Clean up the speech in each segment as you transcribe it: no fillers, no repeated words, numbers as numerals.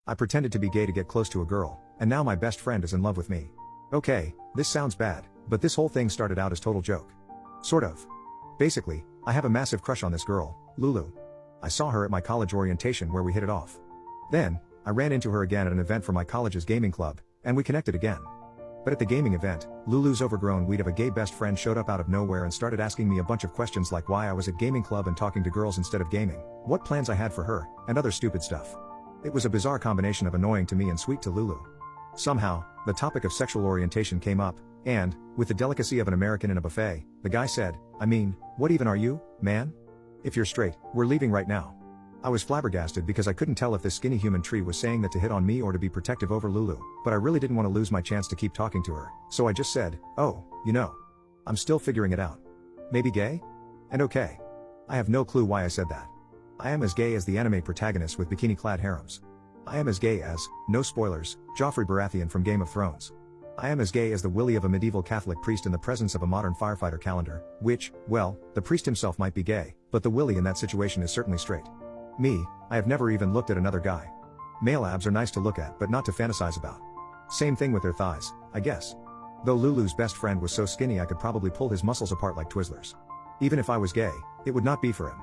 I pretended to be gay to get close to a girl, and now my best friend is in love with me. Okay, this sounds bad, but this whole thing started out as total joke. Sort of. Basically, I have a massive crush on this girl, Lulu. I saw her at my college orientation where we hit it off. Then, I ran into her again at an event for my college's gaming club, and we connected again. But at the gaming event, Lulu's overgrown weed of a gay best friend showed up out of nowhere and started asking me a bunch of questions like why I was at gaming club and talking to girls instead of gaming, what plans I had for her, and other stupid stuff. It was a bizarre combination of annoying to me and sweet to Lulu. Somehow, the topic of sexual orientation came up, and, with the delicacy of an American in a buffet, the guy said, "I mean, what even are you, man? If you're straight, we're leaving right now." I was flabbergasted because I couldn't tell if this skinny human tree was saying that to hit on me or to be protective over Lulu, but I really didn't want to lose my chance to keep talking to her, so I just said, "Oh, I'm still figuring it out. Maybe gay?" And okay. I have no clue why I said that. I am as gay as the anime protagonist with bikini-clad harems. I am as gay as, no spoilers, Joffrey Baratheon from Game of Thrones. I am as gay as the willy of a medieval Catholic priest in the presence of a modern firefighter calendar, which, well, the priest himself might be gay, but the willy in that situation is certainly straight. Me, I have never even looked at another guy. Male abs are nice to look at but not to fantasize about. Same thing with their thighs, I guess. Though Lulu's best friend was so skinny I could probably pull his muscles apart like Twizzlers. Even if I was gay, it would not be for him.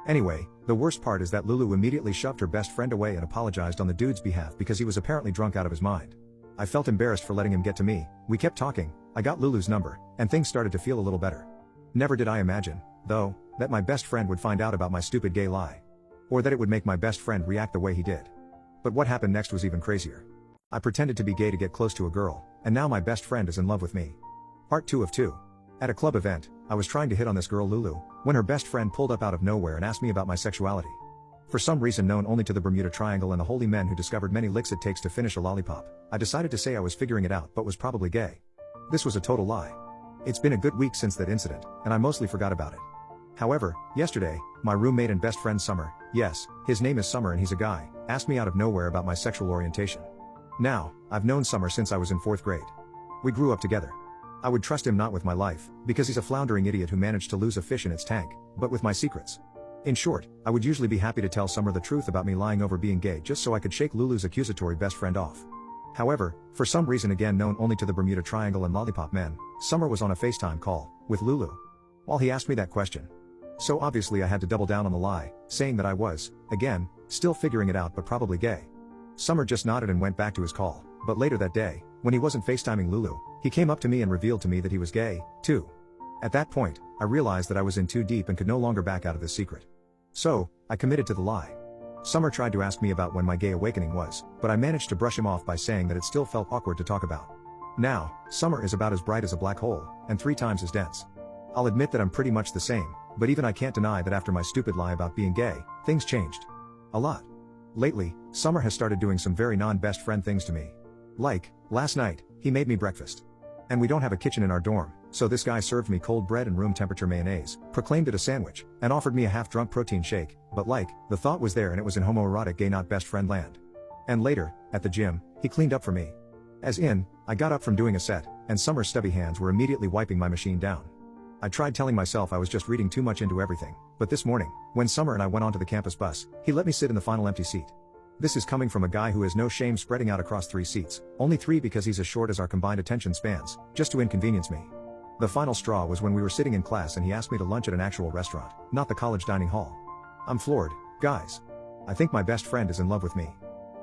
Anyway, the worst part is that Lulu immediately shoved her best friend away and apologized on the dude's behalf because he was apparently drunk out of his mind. I felt embarrassed for letting him get to me. We kept talking, I got Lulu's number, and things started to feel a little better. Never did I imagine, though, that my best friend would find out about my stupid gay lie. Or that it would make my best friend react the way he did. But what happened next was even crazier. I pretended to be gay to get close to a girl, and now my best friend is in love with me. Part 2 of 2. At a club event, I was trying to hit on this girl Lulu, when her best friend pulled up out of nowhere and asked me about my sexuality. For some reason known only to the Bermuda Triangle and the holy men who discovered many licks it takes to finish a lollipop, I decided to say I was figuring it out but was probably gay. This was a total lie. It's been a good week since that incident, and I mostly forgot about it. However, yesterday, my roommate and best friend Summer, yes, his name is Summer and he's a guy, asked me out of nowhere about my sexual orientation. Now, I've known Summer since I was in 4th grade. We grew up together. I would trust him not with my life, because he's a floundering idiot who managed to lose a fish in its tank, but with my secrets. In short, I would usually be happy to tell Summer the truth about me lying over being gay just so I could shake Lulu's accusatory best friend off. However, for some reason again known only to the Bermuda Triangle and lollipop men, Summer was on a FaceTime call with Lulu while he asked me that question. So obviously I had to double down on the lie, saying that I was, again, still figuring it out but probably gay. Summer just nodded and went back to his call, but later that day, when he wasn't FaceTiming Lulu, he came up to me and revealed to me that he was gay, too. At that point, I realized that I was in too deep and could no longer back out of this secret. So, I committed to the lie. Summer tried to ask me about when my gay awakening was, but I managed to brush him off by saying that it still felt awkward to talk about. Now, Summer is about as bright as a black hole, and 3 times as dense. I'll admit that I'm pretty much the same, but even I can't deny that after my stupid lie about being gay, things changed. A lot. Lately, Summer has started doing some very non-best friend things to me. Like, last night, he made me breakfast. And we don't have a kitchen in our dorm, so this guy served me cold bread and room temperature mayonnaise, proclaimed it a sandwich, and offered me a half-drunk protein shake, but the thought was there and it was in homoerotic gay not best friend land. And later, at the gym, he cleaned up for me. As in, I got up from doing a set, and Summer's stubby hands were immediately wiping my machine down. I tried telling myself I was just reading too much into everything, but this morning, when Summer and I went onto the campus bus, he let me sit in the final empty seat. This is coming from a guy who has no shame spreading out across 3 seats, only 3 because he's as short as our combined attention spans, just to inconvenience me. The final straw was when we were sitting in class and he asked me to lunch at an actual restaurant, not the college dining hall. I'm floored, guys. I think my best friend is in love with me.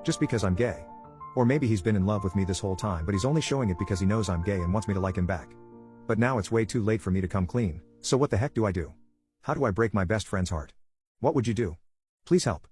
Just because I'm gay. Or maybe he's been in love with me this whole time but he's only showing it because he knows I'm gay and wants me to like him back. But now it's way too late for me to come clean, so what the heck do I do? How do I break my best friend's heart? What would you do? Please help.